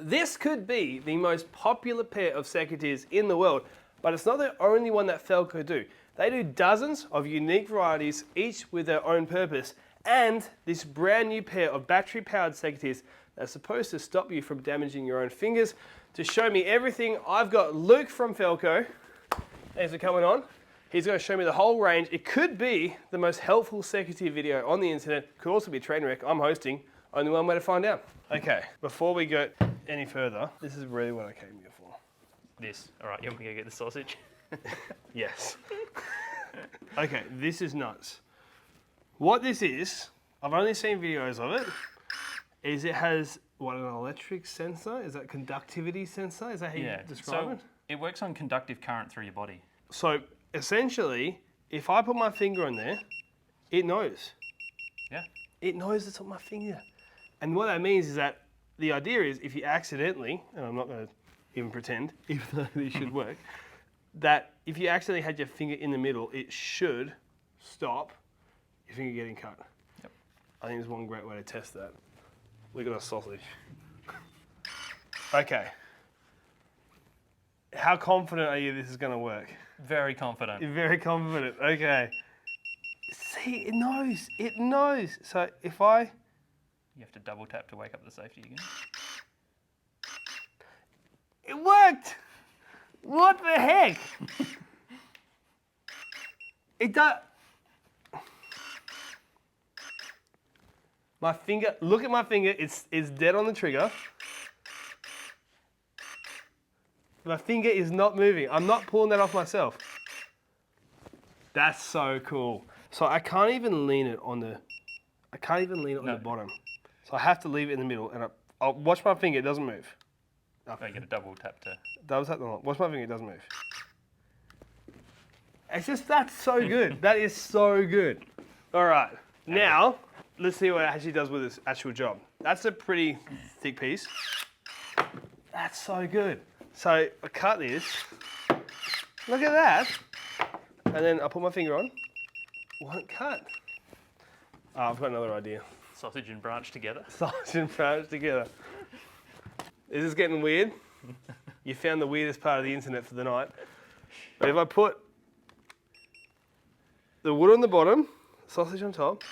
This could be the most popular pair of secateurs in the world, but it's not the only one that Felco do. They do dozens of unique varieties, each with their own purpose, and this brand new pair of battery-powered secateurs that's supposed to stop you from damaging your own fingers. To show me everything, I've got Luke from Felco. Thanks for coming on. He's going to show me the whole range. It could be the most helpful secateur video on the internet. Could also be a train wreck. I'm hosting. Only one way to find out. Okay, before we go any further, this is really what I came here for. This. All right, you want me to go get the sausage? Yes. Okay, this is nuts. What this is, I've only seen videos of it, is it has, what, an electric sensor? Is that conductivity sensor? Is that how you describe it? It works on conductive current through your body. So essentially, if I put my finger on there, it knows. Yeah. It knows it's on my finger. And what that means is that the idea is if you accidentally, and I'm not going to even pretend, even though this should work, that if you accidentally had your finger in the middle, it should stop your finger getting cut. Yep. I think there's one great way to test that. Look at our sausage. Okay. How confident are you this is going to work? Very confident. You're very confident. Okay. See, it knows. It knows. So if I... You have to double tap to wake up the safety again. It worked! What the heck? It does... My finger, look at my finger, it's dead on the trigger. My finger is not moving. I'm not pulling that off myself. That's so cool. So I can't even lean it on the, the bottom. So I have to leave it in the middle and I'll watch my finger, it doesn't move. Oh, you get a double tap to... Double tap, watch my finger, it doesn't move. It's just, that's so good. That is so good. All right, now let's see what it actually does with its actual job. That's a pretty thick piece. That's so good. So I cut this, look at that, and then I put my finger on, won't cut. Oh, I've got another idea. Sausage and branch together. Sausage and branch together. Is this getting weird? You found the weirdest part of the internet for the night. But if I put the wood on the bottom, sausage on top,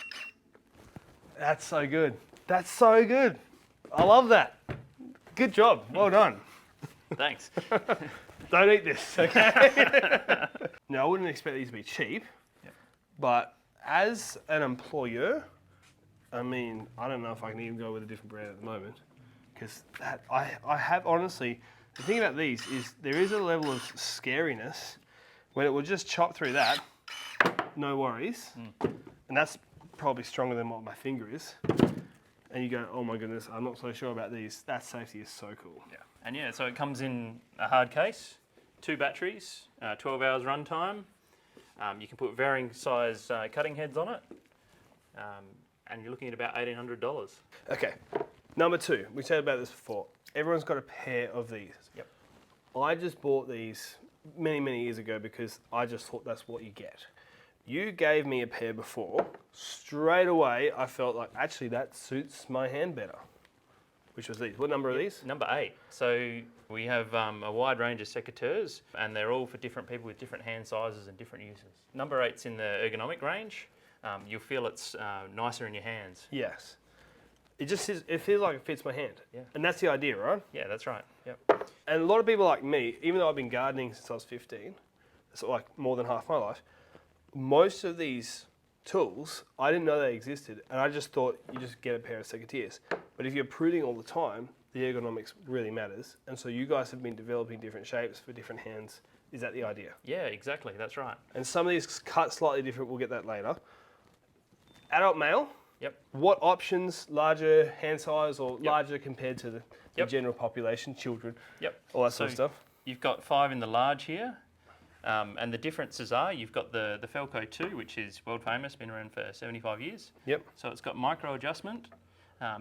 that's so good. That's so good. I love that. Good job. Well done. Thanks. Don't eat this, okay? Now, I wouldn't expect these to be cheap, but as an employer, I mean, I don't know if I can even go with a different brand at the moment, because I have honestly, the thing about these is there is a level of scariness when it will just chop through that, no worries, and that's probably stronger than what my finger is. And you go, oh my goodness, I'm not so sure about these. That safety is so cool. Yeah. And yeah, so it comes in a hard case, 2 batteries, 12 hours run time. You can put varying size cutting heads on it. And you're looking at about $1,800. Okay, number 2, we said about this before. Everyone's got a pair of these. Yep. I just bought these many, many years ago because I just thought that's what you get. You gave me a pair before. Straight away, I felt like, actually, that suits my hand better, which was these. What number are these? Number 8. So we have a wide range of secateurs, and they're all for different people with different hand sizes and different uses. Number 8's in the Ergonomic range. You'll feel it's nicer in your hands. Yes. It feels like it fits my hand. Yeah. And that's the idea, right? Yeah, that's right. Yep. And a lot of people like me, even though I've been gardening since I was 15, it's like more than half my life, most of these tools, I didn't know they existed, and I just thought you just get a pair of secateurs. But if you're pruning all the time, the ergonomics really matters, and so you guys have been developing different shapes for different hands. Is that the idea? Yeah, exactly, that's right. And some of these cut slightly different, we'll get that later. Adult male? Yep. What options, larger hand size or larger compared to the general population, children? Yep. All that sort of stuff? You've got 5 in the large here. And the differences are, you've got the Felco 2, which is world famous, been around for 75 years. Yep. So it's got micro adjustment.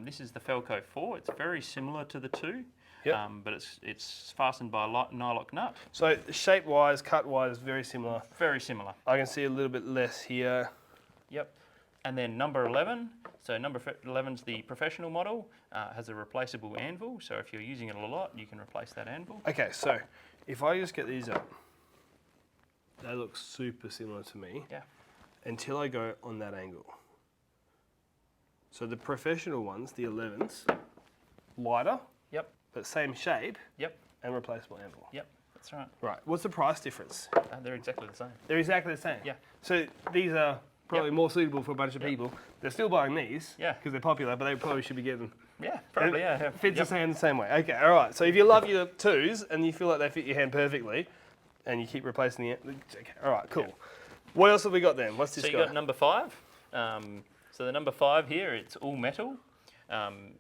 This is the Felco 4. It's very similar to the 2, but it's fastened by a nylock nut. So shape-wise, cut-wise, very similar. Very similar. I can see a little bit less here. Yep. And then number 11, so number 11 is the professional model, has a replaceable anvil. So if you're using it a lot, you can replace that anvil. Okay, so if I just get these up, they look super similar to me. Yeah. Until I go on that angle. So the professional ones, the 11s, lighter, Yep. but same shape, Yep. and replaceable anvil. Yep. That's right. Right, what's the price difference? They're exactly the same. They're exactly the same. Yeah. So these are probably more suitable for a bunch of people. They're still buying these Yeah. because they're popular, but they probably should be getting. Yeah, probably. And Yeah. Fits Yep. the hand the same way. Okay, all right. So if you love your 2s and you feel like they fit your hand perfectly, and you keep replacing the. Okay, all right, cool. Yeah. What else have we got then? What's this So you guy? got number 5. So the number 5 here, it's all metal.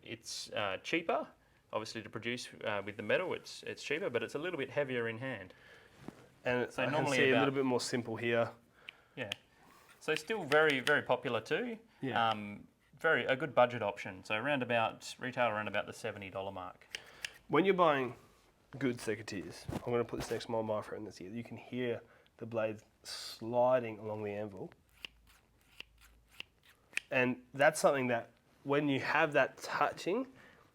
It's cheaper, obviously, to produce with the metal. It's cheaper, but it's a little bit heavier in hand. And So I can normally see a about- little bit more simple here. Yeah. So still very, very popular too. Yeah. A good budget option. So retail around about the $70 mark. When you're buying good secateurs, I'm going to put this next to my microphone this here. You can hear the blades sliding along the anvil. And that's something that when you have that touching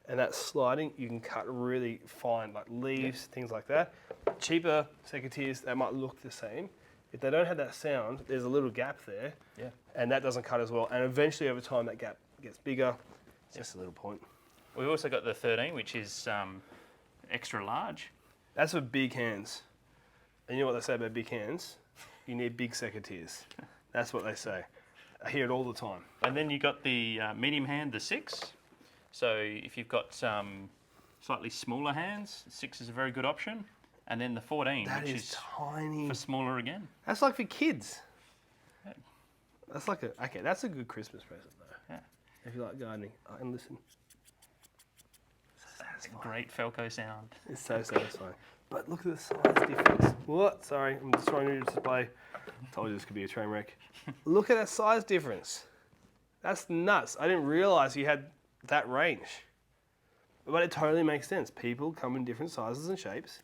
and that sliding, you can cut really fine, like leaves, things like that. Cheaper secateurs, they might look the same. If they don't have that sound, there's a little gap there, Yeah. and that doesn't cut as well. And eventually, over time, that gap gets bigger. It's just a little point. We've also got the 13, which is extra large. That's for big hands. And you know what they say about big hands? You need big secateurs. That's what they say. I hear it all the time. And then you got the medium hand, the 6. So if you've got slightly smaller hands, 6 is a very good option. And then the 14, That which is is tiny. for smaller again. That's like for kids. Yeah. That's like that's a good Christmas present though. Yeah. If you like gardening. And listen, That's a great Felco sound. it's so satisfying. But look at the size difference. What? Sorry, I'm just trying to display. Told you this could be a train wreck. Look at that size difference. That's nuts. I didn't realize you had that range. But it totally makes sense. People come in different sizes and shapes,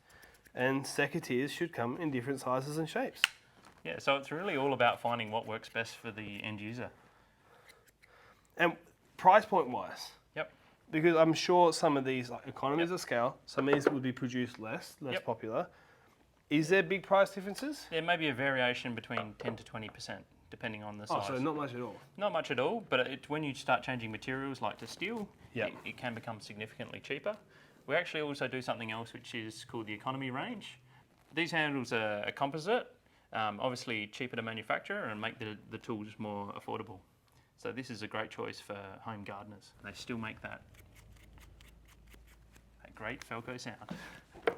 and secateurs should come in different sizes and shapes. Yeah, so it's really all about finding what works best for the end user. And price point wise, Yep. because I'm sure some of these, like economies of scale, some of these would be produced less Yep. popular. Is there big price differences? There may be a variation between 10 to 20%, depending on the size. Oh, so not much at all. Not much at all, but when you start changing materials like to steel, Yep. it can become significantly cheaper. We actually also do something else which is called the economy range. These handles are a composite, obviously cheaper to manufacture and make the tools more affordable. So this is a great choice for home gardeners. They still make that great Felco sound.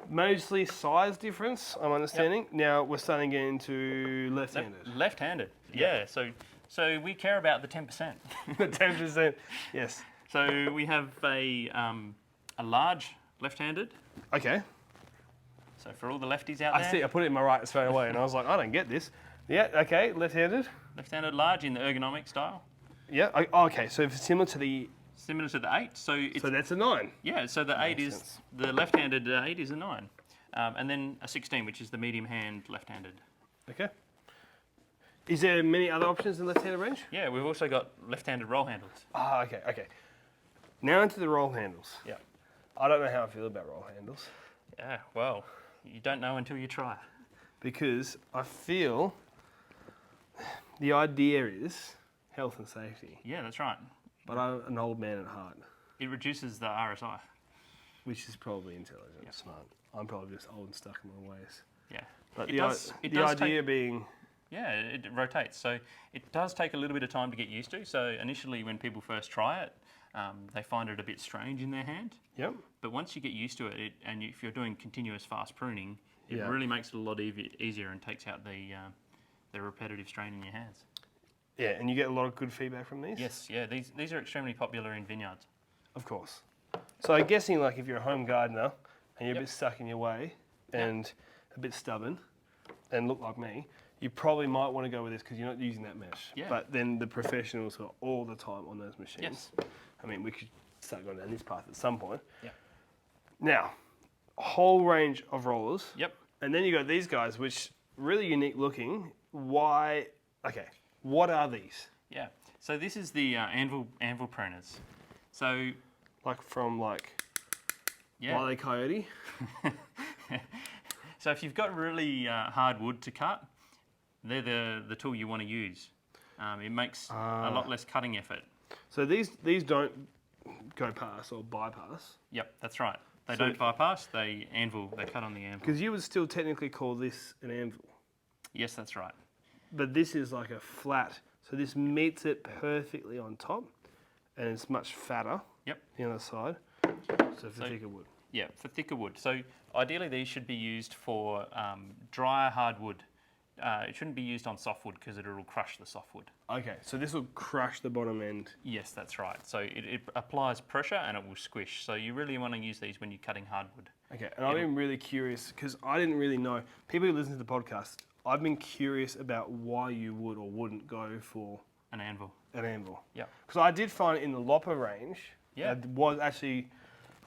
Mostly size difference, I'm understanding. Now we're starting to get into left-handed. Left-handed, yeah. So we care about the 10%. The 10%, yes. So we have a large left-handed. Okay. So for all the lefties out there, I see. I put it in my right straight away, and I was like, I don't get this. Yeah. Okay. Left-handed. left-handed large in the ergonomic style, Yeah. Okay. So similar to the. similar to the 8. So it's So that's a 9. yeah. So the 8 makes is sense. the left-handed 8 is a 9, and then a 16, which is the medium hand left-handed. Okay. Is there many other options in left-handed range? Yeah, we've also got left-handed roll handles. Ah, okay. Okay. Now into the roll handles. Yeah. I don't know how I feel about roll handles Yeah. Well, you don't know until you try. because I feel the idea is health and safety, Yeah, that's right. but I'm an old man at heart, It reduces the RSI. which is probably intelligent, smart. I'm probably just old and stuck in my ways. Yeah. But It the does idea being, Yeah, it rotates. So it does take a little bit of time to get used to. So initially when people first try it, they find it a bit strange in their hand. yep. But once you get used to it, and if you're doing continuous fast pruning, it Yeah. really makes it a lot easier and takes out the repetitive strain in your hands. Yeah, and you get a lot of good feedback from these? Yes, yeah, these are extremely popular in vineyards. Of course. So I'm guessing like if you're a home gardener and you're a Yep. bit stuck in your way and a bit stubborn and look like me, you probably might want to go with this because you're not using that mesh. Yeah. But then the professionals are all the time on those machines. Yes. I mean, we could start going down this path at some point. Yeah. Now, a whole range of rollers. Yep. And then you got these guys, which really unique looking. Why? Okay. What are these? Yeah. So this is the Anvil pruners. So Like from yeah. Wile E. Coyote? So if you've got really hard wood to cut, they're the tool you want to use. It makes a lot less cutting effort. So these don't go past or bypass. Yep, that's right. They don't bypass, they cut on the anvil. Because you would still technically call this an anvil. Yes, that's right. But this is like a flat, so this meets it perfectly on top, and it's much fatter. Yep. The other side, so for thicker wood. Yeah, for thicker wood. So ideally these should be used for drier hard wood. It shouldn't be used on softwood because it'll crush the softwood. Okay, so this will crush the bottom end. Yes, that's right. So it applies pressure and it will squish. So you really want to use these when you're cutting hardwood. Okay, and I've been really curious because I didn't really know. People who listen to the podcast, I've been curious about why you would or wouldn't go for An anvil. an anvil. Yeah. Because I did find in the Lopper range, Yeah.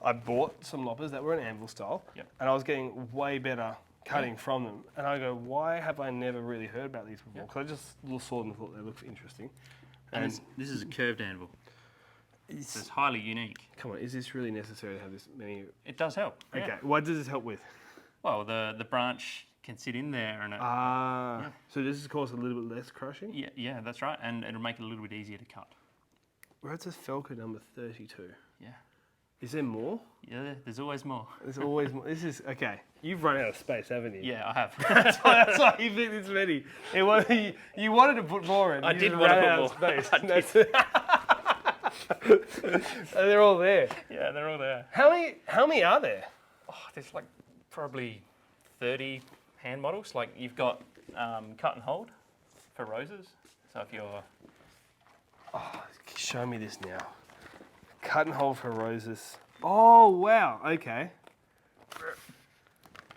I bought some Loppers that were an anvil style, Yep. and I was getting way better cutting from them. And I go, why have I never really heard about these before? Because I just saw them and thought they looked interesting. And this is a curved anvil. It's highly unique. Come on, is this really necessary to have this many? It does help. Okay, Yeah. what does this help with? Well, the branch can sit in there and it, So this is cause a little bit less crushing? yeah, that's right. And it'll make it a little bit easier to cut. Where it says Felco number 32. Yeah. Is there more? Yeah, there's always more. There's always more. This is, okay, you've run out of space, haven't you? Yeah, I have. That's why you think this many. You wanted to put more in. I You did just want to ran put out more. of space. And they're all there. Yeah, they're all there. How many are there? Oh, there's like probably 30 hand models. Like you've got cut and hold for roses. So if you're... Show me this now. Cut and hold for roses. Oh, wow. Okay.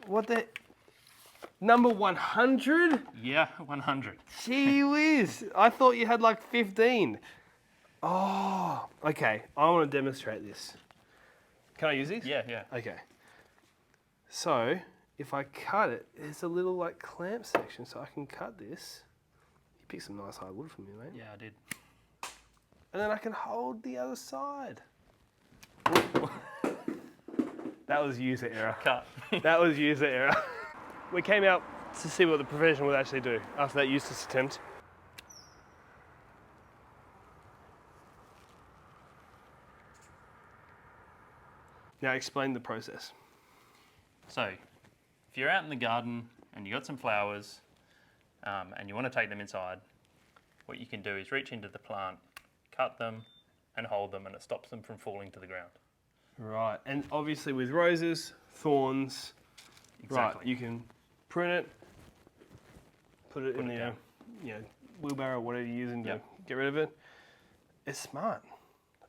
What the... Number 100? Yeah, 100. Gee whiz. I thought you had like 15. Oh, okay. I want to demonstrate this. Can I use these? Yeah, yeah. Okay. So, if I cut it, there's a little like clamp section, so I can cut this. You picked some nice hardwood for me, mate. Yeah, I did. And then I can hold the other side. That was user error. Cut. That was user error. We came out to see what the professional would actually do after that useless attempt. Now explain the process. So, if you're out in the garden and you got some flowers and you want to take them inside, what you can do is reach into the plant, cut them and hold them, and it stops them from falling to the ground. Right, and obviously with roses, thorns, Exactly. right, you can prune it, put it in the down. wheelbarrow or whatever you're using to Yep. get rid of it. It's smart.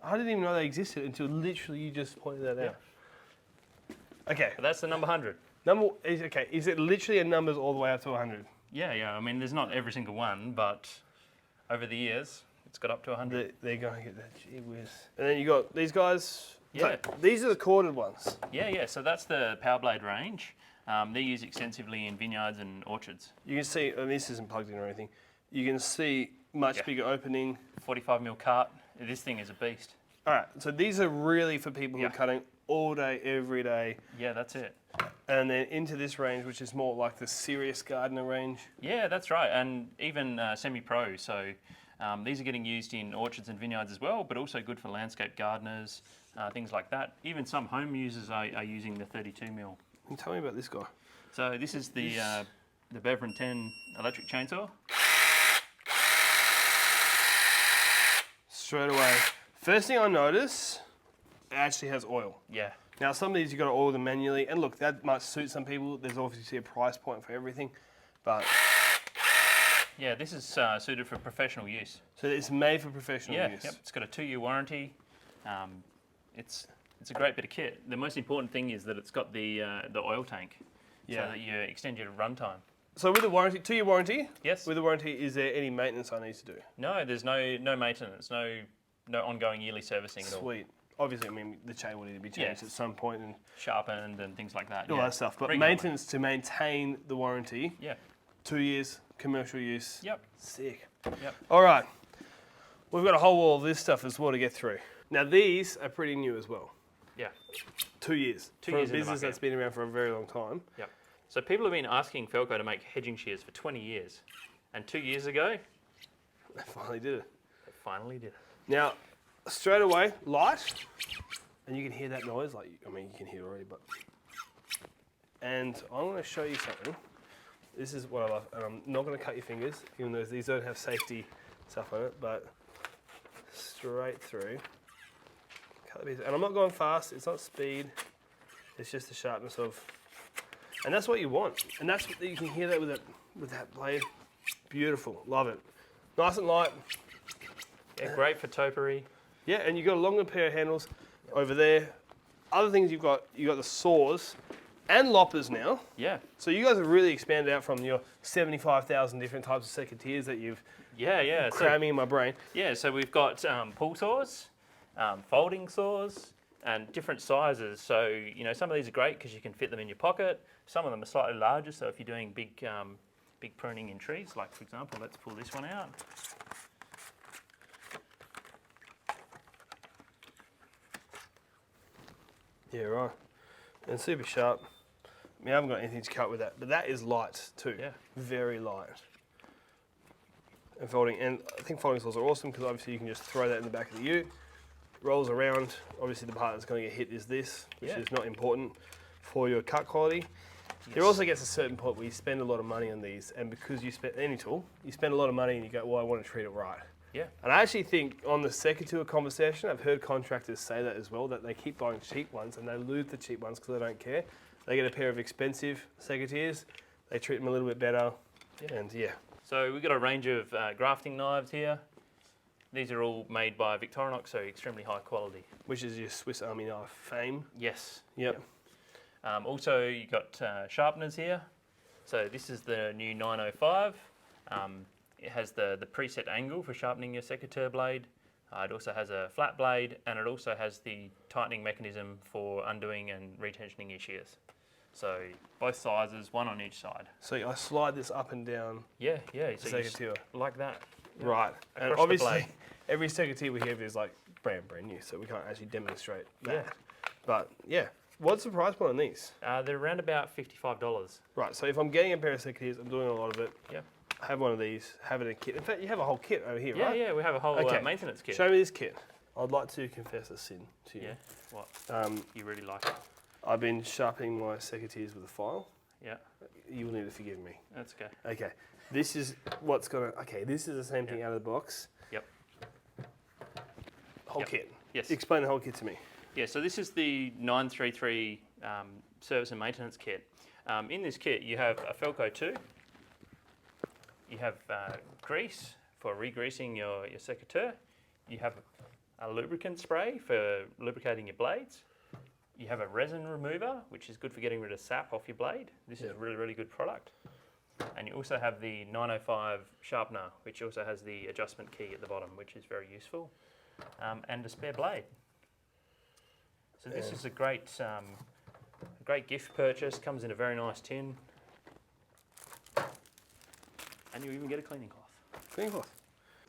I didn't even know they existed until literally you just pointed that out. Okay, But that's the number 100. is it literally a numbers all the way up to 100? Yeah, yeah. I mean, there's not every single one, but over the years, it's got up to 100. They're going to get that, gee whiz. And then you got these guys. Yeah. So these are the corded ones. Yeah, yeah. So that's the Power Blade range. They're used extensively in vineyards and orchards. You can see, and this isn't plugged in or anything, you can see much bigger opening. 45mm cart. This thing is a beast. All right, so these are really for people who are Yeah. cutting all day, every day. Yeah, that's it. And then into this range, which is more like the serious gardener range. Yeah, that's right. And even semi-pro. So these are getting used in orchards and vineyards as well, but also good for landscape gardeners, things like that. Even some home users are using the 32mm. Can you tell me about this guy? So this is the Beverin 10 electric chainsaw. Straight away. First thing I notice, it actually has oil. Yeah. Now some of these you've got to oil them manually, and look, that might suit some people. There's obviously a price point for everything, but Yeah, this is suited for professional use. so it's made for professional Yeah, use. yep. It's got a 2-year warranty. It's a great bit of kit. The most important thing is that it's got the oil tank, Yeah. so that you extend your runtime. So with the warranty, 2-year warranty. Yes. With the warranty, is there any maintenance I need to do? No, there's no maintenance, no ongoing yearly servicing at all. Sweet. Obviously, I mean the chain will need to be changed Yeah. at some point and Sharpened and things like that. all yeah. that stuff. But Regularly. maintenance to maintain the warranty. Yeah. 2 years commercial use. Yep. Sick. Yep. All right. we've got a whole wall of this stuff as well to get through. Now these are pretty new as well. Yeah. 2 years. 2 for years a in the business market. that's been around for a very long time. Yep. So people have been asking Felco to make hedging shears for 20 years. And 2 years ago, They finally did it. they finally did it. Now, straight away, light, and you can hear that noise. Like, I mean, you can hear it already, but. And I'm going to show you something. This is what I love, and I'm not going to cut your fingers, even though these don't have safety stuff on it, but straight through. Cut the piece, and I'm not going fast. It's not speed. It's just the sharpness of, and that's what you want. And that's what you can hear that with that blade. Beautiful, love it. Nice and light. Yeah, great for topiary. Yeah, and you've got a longer pair of handles over there. Other things you got the saws and loppers now. Yeah. So you guys have really expanded out from your 75,000 different types of secateurs that you've Yeah. cramming in my brain. Yeah, so we've got pull saws, folding saws, and different sizes. So, you know, some of these are great because you can fit them in your pocket. Some of them are slightly larger, so if you're doing big pruning in trees, like for example, let's pull this one out. Yeah, right. And super sharp. I mean, I haven't got anything to cut with that, but that is light too. Yeah. Very light. And folding, and I think folding saws are awesome because obviously you can just throw that in the back of the ute. Rolls around. Obviously the part that's going to get hit is this, which is not important for your cut quality. Yes. There also gets a certain point where you spend a lot of money on these, and because you spend any tool, you spend a lot of money and you go, well, I want to treat it right. Yeah. And I actually think on the secateur conversation, I've heard contractors say that as well, that they keep buying cheap ones and they lose the cheap ones because they don't care. They get a pair of expensive secateurs, they treat them a little bit better, and yeah. So we've got a range of grafting knives here. These are all made by Victorinox, so extremely high quality. Which is your Swiss Army knife fame. Yes. Yep. Also, you've got sharpeners here. So this is the new 905. It has the preset angle for sharpening your secateur blade. It also has a flat blade, and it also has the tightening mechanism for undoing and retensioning your shears. So both sizes, one on each side. So I slide this up and down Yeah. So you secateur. like that. Right. And Across the obviously, blade. every secateur we have is like brand new, so we can't actually demonstrate that. Yeah. But yeah, what's the price point on these? They're around about $55. Right, so if I'm getting a pair of secateurs, I'm doing a lot of it. Yep. Have one of these, have it in a kit. In fact, you have a whole kit over here, Yeah, right? yeah, we have a whole Okay. maintenance kit. Show me this kit. I'd like to confess a sin to you. Yeah, what? You really like it? I've been sharpening my secateurs with a file. Yeah, You'll need to forgive me. that's okay. Okay, this is what's gonna. Okay, this is the same thing out of the box. Yep. Whole Yep. kit. Yes. Explain the whole kit to me. Yeah, so this is the 933 service and maintenance kit. In this kit, you have a Felco 2. You have grease for re-greasing your secateur. You have a lubricant spray for lubricating your blades. You have a resin remover, which is good for getting rid of sap off your blade. This is a really, really good product. And you also have the 905 sharpener, which also has the adjustment key at the bottom, which is very useful, and a spare blade. So this is a great gift purchase. Comes in a very nice tin, and you even get a cleaning cloth. Clean cloth.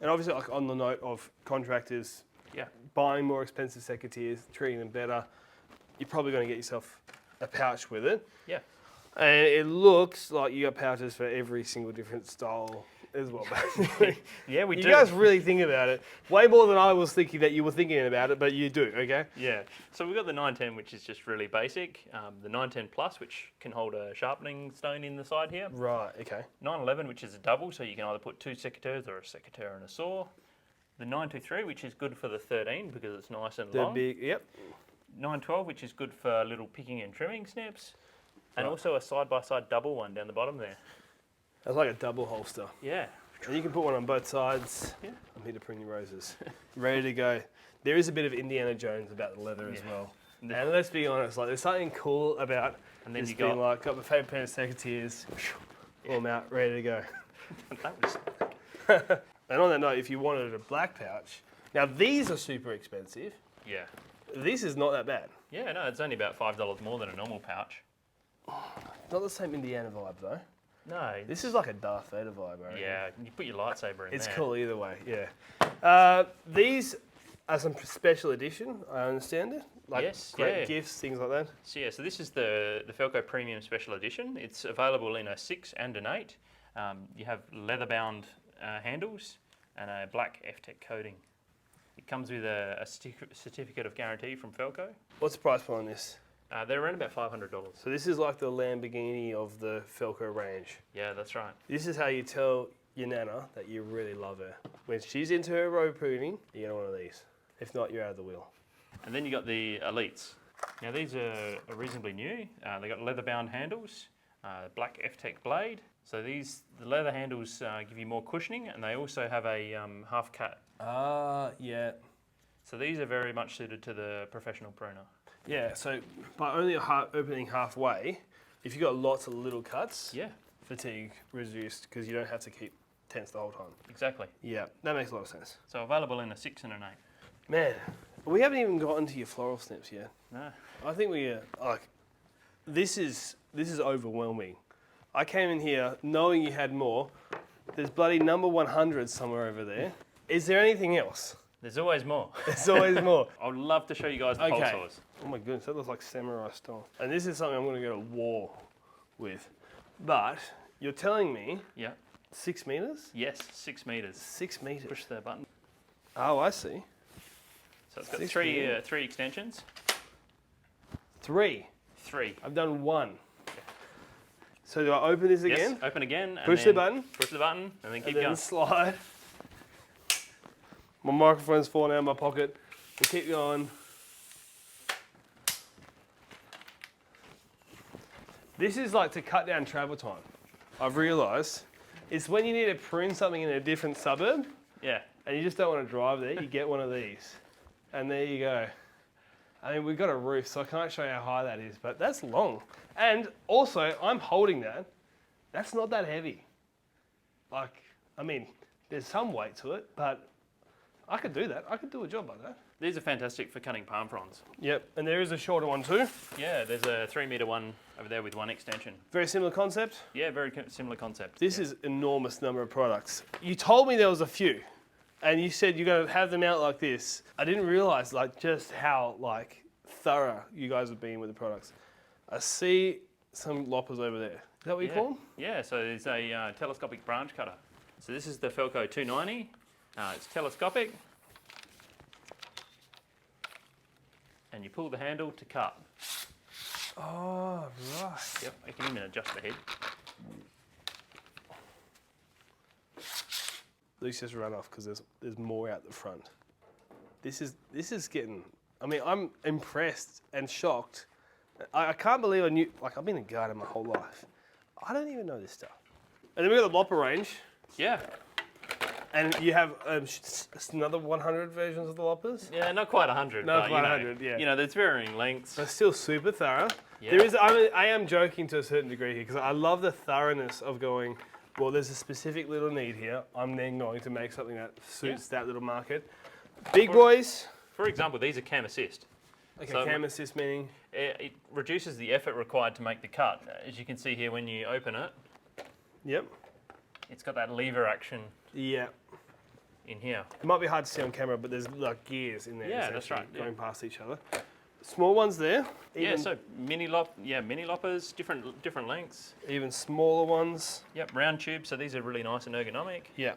And obviously, like on the note of contractors Yeah. buying more expensive secateurs, treating them better, you're probably going to get yourself a pouch with it. Yeah. And it looks like you got pouches for every single different style as well, basically. Yeah, we You do. guys really think about it. Way more than I was thinking that you were thinking about it, but you do, okay? Yeah. So we've got the 910, which is just really basic. The 910 Plus, which can hold a sharpening stone in the side here. Right, okay. 911, which is a double, so you can either put two secateurs or a secateur and a saw. The 923, which is good for the 13 because it's nice and The long. big, yep. 912, which is good for little picking and trimming snips. And Right. also a side-by-side double one down the bottom there. That's like a double holster. Yeah. And you can put one on both sides. Yeah. I'm here to prune your roses. Ready to go. There is a bit of Indiana Jones about the leather as Yeah. well. And And let's be honest, like there's something cool about And then just you being got- like, got my favourite pair of secateurs, pull them out, ready to go. That was And on that note, if you wanted a black pouch, now these are super expensive. yeah. This is not that bad. Yeah, no, it's only about $5 more than a normal pouch. Not the same Indiana vibe though. No. This is like a Darth Vader vibe, right? Yeah, you put your lightsaber in It's there. cool either way, yeah. These are some special edition, I understand it. Like Yes, great yeah. gifts, things like that. So yeah, so this is the Felco Premium Special Edition. It's available in a 6 and an 8. You have leather-bound handles and a black F-Tech coating. It comes with a certificate of guarantee from Felco. What's the price point on this? They're around about $500. So this is like the Lamborghini of the Felco range. Yeah, that's right. This is how you tell your nana that you really love her. When she's into her road pruning, you get one of these. If not, you're out of the wheel. And then you got the Elites. Now these are reasonably new. They got leather-bound handles, black F-Tech blade. So the leather handles give you more cushioning, and they also have a half cut. Yeah. So these are very much suited to the professional pruner. Yeah, so by only opening halfway, if you've got lots of little cuts, Yeah, fatigue reduced because you don't have to keep tense the whole time. exactly. Yeah, that makes a lot of sense. So available in a 6 and an 8. Man, we haven't even gotten to your floral snips yet. No. I think we this is overwhelming. I came in here knowing you had more. There's bloody number 100 somewhere over there. Is there anything else? There's always more. There's always more. I would love to show you guys the pole Okay. saws. Oh my goodness, that looks like samurai style. And this is something I'm going to go to war with. But you're telling me Yeah. 6 meters? Yes, 6 meters. 6 meters. Push the button. Oh, I see. So it's got 6 three meters. three extensions. 3. 3. I've done 1. So do I open this again? Yes. Open again. And Push the then button. Push the button, and then keep And then going. slide. My microphone's falling out of my pocket. We keep going. This is like to cut down travel time. I've realised it's when you need to prune something in a different suburb Yeah. and you just don't want to drive there, you get one of these. And there you go. I mean, we've got a roof, so I can't show you how high that is, but that's long. And also, I'm holding that. That's not that heavy. Like, I mean, there's some weight to it, but I could do that. I could do a job like that. These are fantastic for cutting palm fronds. Yep, and there is a shorter one too. Yeah, there's a 3 meter one over there with 1 extension. Very similar concept. Yeah, very similar concept. This is enormous number of products. You told me there was a few, and you said you're going to have them out like this. I didn't realise like just how like thorough you guys have been with the products. I see some loppers over there. Is that what you call them? Yeah, so it's a telescopic branch cutter. So this is the Felco 290. It's telescopic. And you pull the handle to cut. Oh, right. Yep, you can even adjust the head. Luke's just run off because there's more out the front. This is getting. I mean, I'm impressed and shocked. I can't believe I knew. Like, I've been a gardener my whole life. I don't even know this stuff. And then we've got the Lopper range, Yeah. and you have another 100 versions of the Loppers. Yeah, not quite 100. Not but, quite you know, 100, yeah. You know, there's varying lengths. They're still super thorough. Yeah. There is. I am joking to a certain degree here because I love the thoroughness of going. Well, there's a specific little need here. I'm then going to make something that suits that little market. Big boys. For example, these are cam assist. Okay, So- cam assist meaning. It reduces the effort required to make the cut. As you can see here, when you open it, Yep. it's got that lever action Yeah. in here. It might be hard to see on camera, but there's like gears in there. Yeah, that's essentially, right, yeah. Going past each other. Small ones there. Yeah, so mini loppers, different lengths. Even smaller ones. Yep, round tube. So these are really nice and ergonomic. Yeah.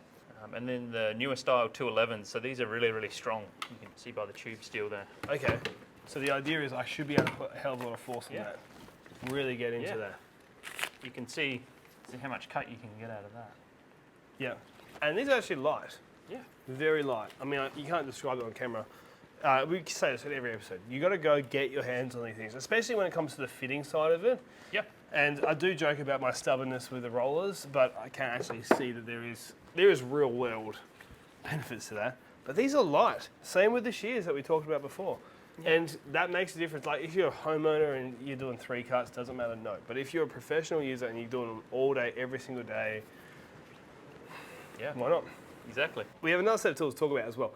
And then the newer style 211s. So these are really strong. You can see by the tube steel there. Okay. So the idea is I should be able to put a hell of a lot of force on Yeah. that. Really get into Yeah. that. You can see how much cut you can get out of that. Yeah. And these are actually light. Yeah. Very light. I mean, you can't describe it on camera. We say this in every episode. You got to go get your hands on these things, especially when it comes to the fitting side of it. Yep. And I do joke about my stubbornness with the rollers, but I can actually see that there is real world benefits to that. But these are light. Same with the shears that we talked about before. And that makes a difference. Like if you're a homeowner and you're doing 3 cuts, doesn't matter, no. But if you're a professional user and you're doing them all day, every single day, Yeah. why not? Exactly. We have another set of tools to talk about as well.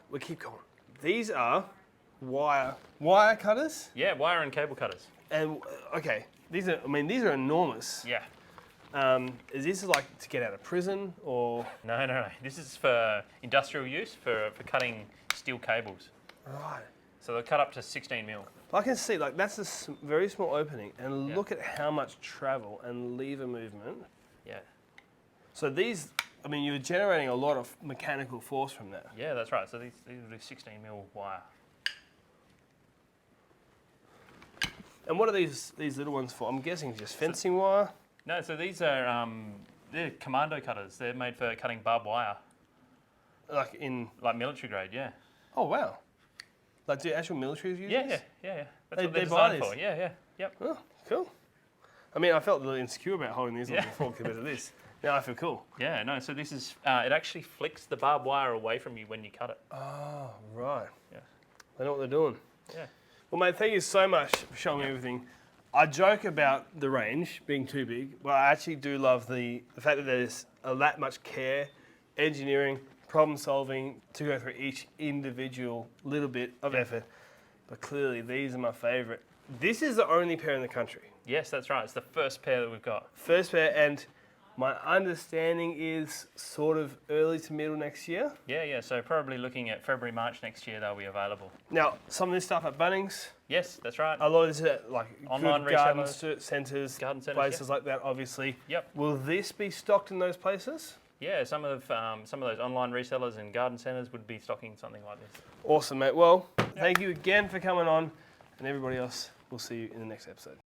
We keep going. These are wire cutters. Yeah, wire and cable cutters. And okay, these are enormous. Yeah. Is this like to get out of prison or? No. This is for industrial use, for cutting steel cables. Right. So they'll cut up to 16 mil. I can see, like, that's a very small opening, and look at how much travel and lever movement. Yeah. So these, I mean, you're generating a lot of mechanical force from that. Yeah, that's right. So these will do 16 mil wire. And what are these little ones for? I'm guessing just fencing wire. No, so these are they're commando cutters. They're made for cutting barbed wire. Like Military grade, yeah. Oh wow. Like do actual militaries use this? Yeah. They That's what they're buy designed this? for. Yeah. Yep. Oh, cool. I mean, I felt a little insecure about holding these ones before compared to this. Now I feel cool. Yeah, no, so this is, it actually flicks the barbed wire away from you when you cut it. Oh, right. Yeah. They know what they're doing. Yeah. Well, mate, thank you so much for showing me everything. I joke about the range being too big, but I actually do love the fact that there's that much care, engineering, problem solving to go through each individual little bit of effort. But clearly, these are my favourite. This is the only pair in the country. Yes, that's right. It's the first pair that we've got. First pair, and my understanding is sort of early to middle next year. Yeah. So probably looking at February, March next year, they'll be available. Now, some of this stuff at Bunnings. Yes, that's right. A lot of this is at like Online good garden resellers. centres, Garden centres, places like that, obviously. Yep. Will this be stocked in those places? Yeah, some of those online resellers and garden centres would be stocking something like this. Awesome, mate. Well, thank you again for coming on, and everybody else, we'll see you in the next episode.